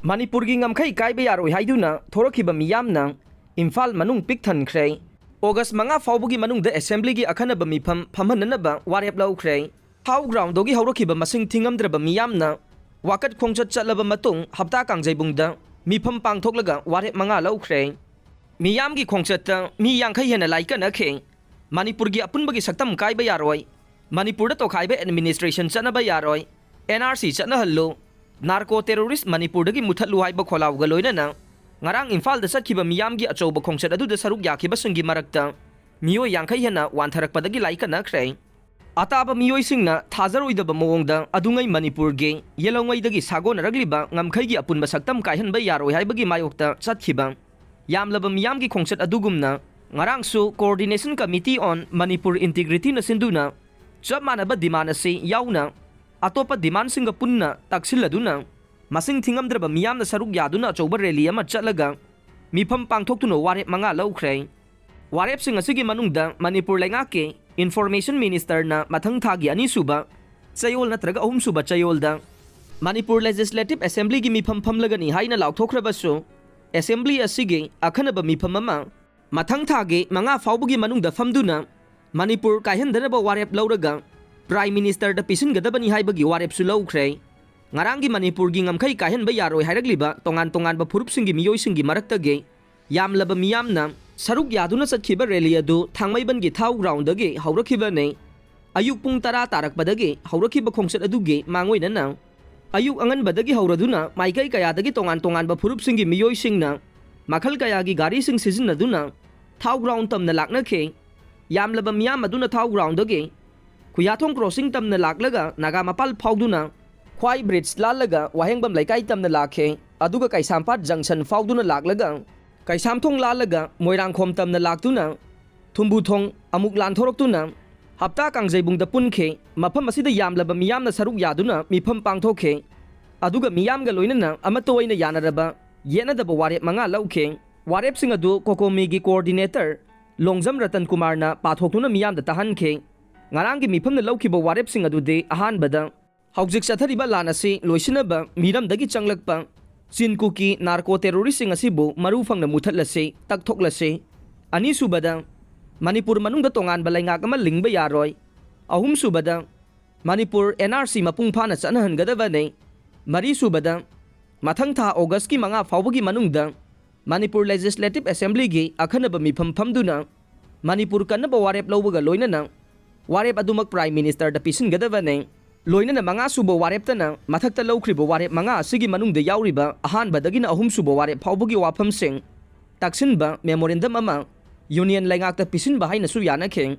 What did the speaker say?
ꯃꯅꯤꯄꯨꯔꯒꯤ ꯉꯝꯈꯩ ꯀꯥꯏꯕ ꯌꯥꯔꯣꯏ ꯍꯥꯏꯗꯨꯅ ꯊꯣꯔꯛꯈꯤꯕ ꯃꯤꯌꯥꯝꯅ ꯏꯝꯐꯥꯜ ꯃꯅꯨꯡ ꯄꯤꯛ ꯊꯟꯈ꯭ꯔꯦ꯫ ꯑꯣꯒꯁ 5 ꯐꯥꯎꯕꯒꯤ ꯃꯅꯨꯡꯗ ꯑꯦꯁꯦꯝꯕ꯭ꯂꯤꯒꯤ ꯑꯈꯟꯅꯕ ꯃꯤꯐꯝ ꯐꯝꯍꯟꯅꯅꯕ ꯋꯥꯔꯦꯞ ꯂꯧꯈ꯭ꯔꯦ꯫ ꯍꯥꯎ ꯒ꯭ꯔꯥꯎꯟꯗꯒꯤ ꯍꯧꯔꯛꯈꯤꯕ ꯃꯁꯤꯡ ꯊꯤꯉꯝꯗ꯭ꯔꯕ ꯃꯤꯌꯥꯝꯅ ꯋꯥꯀꯠ ꯈꯣꯡꯆꯠ ꯆꯠꯂꯕ ꯃꯇꯨꯡ ꯍꯞꯇꯥ ꯀꯥꯡꯖꯩꯕꯨꯡꯗ ꯃꯤꯐꯝ ꯄꯥꯡꯊꯣꯛꯂꯒ ꯋꯥꯔꯦꯞ 5 ꯂꯧꯈ꯭ꯔꯦ꯫ ꯃꯤꯌꯥꯝꯒꯤ ꯈꯣꯡꯆꯠꯇ ꯃꯤ 50 ꯍꯦꯟꯅ ꯂꯥꯏꯀꯠꯅꯈꯤ꯫ ꯃꯅꯤꯄꯨꯔꯒꯤ ꯑꯄꯨꯟꯕꯒꯤ ꯁꯛꯇꯝ ꯀꯥꯏꯕ ꯌꯥꯔꯣꯏ, ꯃꯅꯤꯄꯨꯔꯗ ꯇꯣꯈꯥꯏꯕ ꯑꯦꯗꯃꯤꯅꯤꯁꯇ꯭ꯔꯦꯁꯟ ꯆꯠꯅꯕ ꯌꯥꯔꯣꯏ, NRC ꯆꯠꯅꯍꯜꯂꯨ, ꯅꯥꯔꯀꯣ ꯇꯦꯔꯣꯔꯤꯁ ꯃꯅꯤꯄꯨꯔꯗꯒꯤ ꯃꯨꯊꯠꯂꯨ ꯍꯥꯏꯕ ꯈꯣꯜꯂꯥꯎꯒ ꯂꯣꯏꯅꯅ ꯉꯔꯥꯡ ꯏꯝꯐꯥꯜꯗ ꯆꯠꯈꯤꯕ ꯃꯤꯌꯥꯝꯒꯤ ꯑꯆꯧꯕ ꯈꯣꯡꯆꯠ ꯑꯗꯨꯗ ꯁꯔꯨꯛ ꯌꯥꯈꯤꯕꯁꯤꯡꯒꯤ ꯃꯔꯛꯇ ꯃꯤꯑꯣꯏ 50 ꯍꯦꯟꯅ ꯋꯥꯟꯊꯔꯛꯄꯗꯒꯤ ꯂꯥꯏꯀꯠꯅꯈ꯭ꯔꯦ꯫ ꯑꯇꯥꯕ ꯃꯤꯑꯣꯏꯁꯤꯡꯅ ꯊꯥꯖꯔꯣꯏꯗꯕ ꯃꯑꯣꯡꯗ ꯑꯗꯨꯉꯩ ꯃꯅꯤꯄꯨꯔꯒꯤ ꯌꯦꯜꯂꯧꯉꯩꯗꯒꯤ ꯁꯥꯒꯣꯟꯅꯔꯛꯂꯤꯕ ꯉꯝꯈꯩꯒꯤ ꯑꯄꯨꯟꯕ ꯁꯛꯇꯝ ꯀꯥꯏꯍꯟꯕ ꯌꯥꯔꯣꯏ ꯍꯥꯏꯕꯒꯤ ꯃꯥꯌꯣꯛꯇ ꯆꯠꯈꯤꯕ ꯌꯥꯝꯂꯕ ꯃꯤꯌꯥꯝꯒꯤ ꯈꯣꯡꯆꯠ ꯑꯗꯨꯒꯨꯝꯅ ꯉꯔꯥꯡꯁꯨ ꯀꯣꯑꯣꯔꯗꯤꯅꯦꯁꯟ ꯀꯃꯤꯇꯤ ꯑꯣꯟ ꯃꯅꯤꯄꯨꯔ ꯏꯟꯇꯤꯒ꯭ꯔꯤꯇꯤꯅ ꯁꯤꯟꯗꯨꯅ ꯆꯞ ꯃꯥꯟꯅꯕ ꯗꯤꯃꯥꯟ ꯑꯁꯤ ꯌꯥꯎꯅ ꯑꯇꯣꯞꯄ ꯗꯤꯃꯥꯟꯁꯤꯡꯒ ꯄꯨꯟꯅ ꯇꯛꯁꯤꯜꯂꯗꯨꯅ ꯃꯁꯤꯡ ꯊꯤꯉꯝꯗ꯭ꯔꯕ ꯃꯤꯌꯥꯝꯅ ꯁꯔꯨꯛ ꯌꯥꯗꯨꯅ ꯑꯆꯧꯕ ꯔꯦꯂꯤ ꯑꯃ ꯆꯠꯂꯒ ꯃꯤꯐꯝ ꯄꯥꯡꯊꯣꯛꯇꯨꯅ ꯋꯥꯔꯦꯞ 5 ꯂꯧꯈ꯭ꯔꯦ꯫ ꯋꯥꯔꯦꯞꯁꯤꯡ ꯑꯁꯤꯒꯤ ꯃꯅꯨꯡꯗ ꯃꯅꯤꯄꯨꯔ ꯂꯩꯉꯥꯛꯀꯤ ꯏꯟꯐꯣꯔꯃꯦꯁꯟ ꯃꯤꯅꯤꯁꯇꯔꯅ ꯃꯊꯪ ꯊꯥꯒꯤ 2ꯁꯨꯕ ꯆꯌꯣꯜ ꯅꯠꯇ꯭ꯔꯒ 3ꯁꯨꯕ ꯆꯌꯣꯜꯗ ꯃꯅꯤꯄꯨꯔ ꯂꯦꯖꯤꯁꯂꯦꯇꯤꯚ ꯑꯦꯁꯦꯝꯕ꯭ꯂꯤꯒꯤ ꯃꯤꯐꯝ ꯐꯝꯂꯒꯅꯤ ꯍꯥꯏꯅ ꯂꯥꯎꯊꯣꯛꯈ꯭ꯔꯕꯁꯨ ꯑꯦꯁꯦꯝꯕ꯭ꯂꯤ ꯑꯁꯤꯒꯤ ꯑꯈꯟꯅꯕ ꯃꯤꯐꯝ ꯑꯃ ꯃꯊꯪ ꯊꯥꯒꯤ 5 ꯐꯥꯎꯕꯒꯤ ꯃꯅꯨꯡꯗ ꯐꯝꯗꯨꯅ ꯃꯅꯤꯄꯨꯔ ꯀꯥꯏꯍꯟꯗꯅꯕ ꯋꯥꯔꯦꯞ ꯂꯧꯔꯒ ꯄ꯭ꯔꯥꯏꯝ ꯃꯤꯅꯤꯁꯇꯔꯗ ꯄꯤꯁꯤꯟꯒꯗꯕꯅꯤ ꯍꯥꯏꯕꯒꯤ ꯋꯥꯔꯦꯞꯁꯨ ꯂꯧꯈ꯭ꯔꯦ꯫ ꯉꯔꯥꯡꯒꯤ ꯃꯅꯤꯄꯨꯔꯒꯤ ꯉꯝꯈꯩ ꯀꯥꯏꯍꯟꯕ ꯌꯥꯔꯣꯏ ꯍꯥꯏꯔꯛꯂꯤꯕ ꯇꯣꯉꯥꯟ-ꯇꯣꯉꯥꯟꯕ ꯐꯨꯔꯨꯞꯁꯤꯡꯒꯤ ꯃꯤꯑꯣꯏꯁꯤꯡꯒꯤ ꯃꯔꯛꯇꯒꯤ ꯌꯥꯝꯂꯕ ꯃꯤꯌꯥꯝꯅ ꯁꯔꯨꯛ ꯌꯥꯗꯨꯅ ꯆꯠꯈꯤꯕ ꯔꯦꯂꯤ ꯑꯗꯨ ꯊꯥꯡꯃꯩꯕꯟꯒꯤ ꯊꯥꯎ ꯒ꯭ꯔꯥꯎꯟꯗꯒꯤ ꯍꯧꯔꯛꯈꯤꯕꯅꯤ꯫ ꯑꯌꯨꯛ ꯄꯨꯡ 10 ꯇꯥꯔꯛꯄꯗꯒꯤ ꯍꯧꯔꯛꯈꯤꯕ ꯈꯣꯡꯆꯠ ꯑꯗꯨꯒꯤ ꯃꯥꯡꯑꯣꯏꯅꯅ ꯑꯌꯨꯛ ꯑꯉꯟꯕꯗꯒꯤ ꯍꯧꯔꯗꯨꯅ ꯃꯥꯏꯀꯩ ꯀꯌꯥꯗꯒꯤ ꯇꯣꯉꯥꯟ-ꯇꯣꯉꯥꯟꯕ ꯐꯨꯔꯨꯞꯁꯤꯡꯒꯤ ꯃꯤꯑꯣꯏꯁꯤꯡꯅ ꯃꯈꯜ ꯀꯌꯥꯒꯤ ꯒꯥꯔꯤꯁꯤꯡ ꯁꯤꯖꯤꯟꯅꯗꯨꯅ ꯊꯥꯎ ꯒ꯭ꯔꯥꯎꯟ ꯇꯝꯅ ꯂꯥꯛꯅꯈꯤ꯫ ꯌꯥꯝꯂꯕ ꯃꯤꯌꯥꯝ ꯑꯗꯨꯅ ꯊꯥꯎ ꯒ꯭ꯔꯥꯎꯟꯗꯒꯤ ꯈꯨꯌꯥꯊꯣꯡ ꯀ꯭ꯔꯣꯁꯤꯡ ꯇꯝꯅ ꯂꯥꯛꯂꯒ ꯅꯥꯒꯥꯃꯄꯥꯜ ꯐꯥꯎꯗꯨꯅ ꯈ꯭ꯋꯥꯏ ꯕ꯭ꯔꯤꯖ ꯂꯥꯜꯂꯒ ꯋꯥꯍꯦꯡꯕꯝ ꯂꯩꯀꯥꯏ ꯇꯝꯅ ꯂꯥꯛꯈꯤ꯫ ꯑꯗꯨꯒ ꯀꯩꯁꯥꯝꯄꯥꯠ ꯖꯪꯁꯟ ꯐꯥꯎꯗꯨꯅ ꯂꯥꯛꯂꯒ ꯀꯩꯁꯥꯝꯊꯣꯡ ꯂꯥꯜꯂꯒ ꯃꯣꯏꯔꯥꯡꯈꯣꯝ ꯇꯝꯅ ꯂꯥꯛꯇꯨꯅ ꯊꯨꯝꯕꯨꯊꯣꯡ ꯑꯃꯨꯛ ꯂꯥꯟꯊꯣꯔꯛꯇꯨꯅ ꯍꯞꯇꯥ ꯀꯥꯡꯖꯩꯕꯨꯡꯗ ꯄꯨꯟꯈꯤ꯫ ꯃꯐꯝ ꯑꯁꯤꯗ ꯌꯥꯝꯂꯕ ꯃꯤꯌꯥꯝꯅ ꯁꯔꯨꯛ ꯌꯥꯗꯨꯅ ꯃꯤꯐꯝ ꯄꯥꯡꯊꯣꯛꯈꯤ꯫ ꯑꯗꯨꯒ ꯃꯤꯌꯥꯝꯒ ꯂꯣꯏꯅꯅ ꯑꯃꯠꯇ ꯑꯣꯏꯅ ꯌꯥꯅꯔꯕ ꯌꯦꯠꯅꯗꯕ ꯋꯥꯔꯦꯞ 5 ꯂꯧꯈꯤ꯫ ꯋꯥꯔꯦꯞꯁꯤꯡ ꯑꯗꯨ ꯀꯣꯀꯣꯃꯤꯒꯤ ꯀꯣꯑꯣꯔꯗꯤꯅꯦꯇꯔ ꯂꯣꯡꯖꯝ ꯔꯇꯟ ꯀꯨꯃꯥꯔꯅ ꯄꯥꯊꯣꯛꯇꯨꯅ ꯃꯤꯌꯥꯝꯗ ꯇꯥꯍꯟꯈꯤ꯫ ꯉꯔꯥꯡꯒꯤ ꯃꯤꯐꯝꯗ ꯂꯧꯈꯤꯕ ꯋꯥꯔꯦꯞꯁꯤꯡ ꯑꯗꯨꯗꯤ ꯑꯍꯥꯟꯕꯗ ꯍꯧꯖꯤꯛ ꯆꯠꯊꯔꯤꯕ ꯂꯥꯟ ꯑꯁꯤ ꯂꯣꯏꯁꯤꯟꯅꯕ ꯃꯤꯔꯝꯗꯒꯤ ꯆꯪꯂꯛꯄ ꯆꯤꯟꯀꯨꯀꯤ ꯅꯥꯔꯀꯣ ꯇꯦꯔꯣꯔꯤꯁꯁꯤꯡ ꯑꯁꯤꯕꯨ ꯃꯔꯨ ꯐꯪꯅ ꯃꯨꯊꯠꯂꯁꯤ, ꯇꯛꯊꯣꯛꯂꯁꯤ꯫ 2ꯁꯨꯕꯗ ꯃꯅꯤꯄꯨꯔ ꯃꯅꯨꯡꯗ ꯇꯣꯉꯥꯟꯕ ꯂꯩꯉꯥꯛ ꯑꯃ ꯂꯤꯡꯕ ꯌꯥꯔꯣꯏ꯫ 3ꯁꯨꯕꯗ ꯃꯅꯤꯄꯨꯔ NRC ꯃꯄꯨꯡ ꯐꯥꯅ ꯆꯠꯅꯍꯟꯒꯗꯕꯅꯤ꯫ 4ꯁꯨꯕꯗ ꯃꯊꯪ ꯊꯥ ꯑꯣꯒꯁꯀꯤ 5 ꯐꯥꯎꯕꯒꯤ ꯃꯅꯨꯡꯗ ꯃꯅꯤꯄꯨꯔ ꯂꯦꯖꯤꯁꯂꯦꯇꯤꯚ ꯑꯦꯁꯦꯝꯕ꯭ꯂꯤꯒꯤ ꯑꯈꯟꯅꯕ ꯃꯤꯐꯝ ꯐꯝꯗꯨꯅ ꯃꯅꯤꯄꯨꯔ ꯀꯟꯅꯕ ꯋꯥꯔꯦꯞ ꯂꯧꯕꯒ ꯂꯣꯏꯅꯅ ꯋꯥꯔꯦꯞ ꯑꯗꯨꯃꯛ ꯄ꯭ꯔꯥꯏꯝ ꯃꯤꯅꯤꯁꯇꯔꯗ ꯄꯤꯁꯤꯟꯒꯗꯕꯅꯤ꯫ ꯂꯣꯏꯅꯅ 5ꯁꯨꯕ ꯋꯥꯔꯦꯞꯇꯅ ꯃꯊꯛꯇ ꯂꯧꯈ꯭ꯔꯤꯕ ꯋꯥꯔꯦꯞ 5 ꯑꯁꯤꯒꯤ ꯃꯅꯨꯡꯗ ꯌꯥꯎꯔꯤꯕ ꯑꯍꯥꯟꯕꯗꯒꯤꯅ 3ꯁꯨꯕ ꯋꯥꯔꯦꯞ ꯐꯥꯎꯕꯒꯤ ꯋꯥꯐꯝꯁꯤꯡ ꯇꯛꯁꯤꯟꯕ ꯃꯦꯃꯣꯔꯦꯟꯗꯝ ꯑꯃ ꯌꯨꯅꯤꯌꯟ ꯂꯩꯉꯥꯛꯇ ꯄꯤꯁꯤꯟꯕ ꯍꯥꯏꯅꯁꯨ ꯌꯥꯅꯈꯤ꯫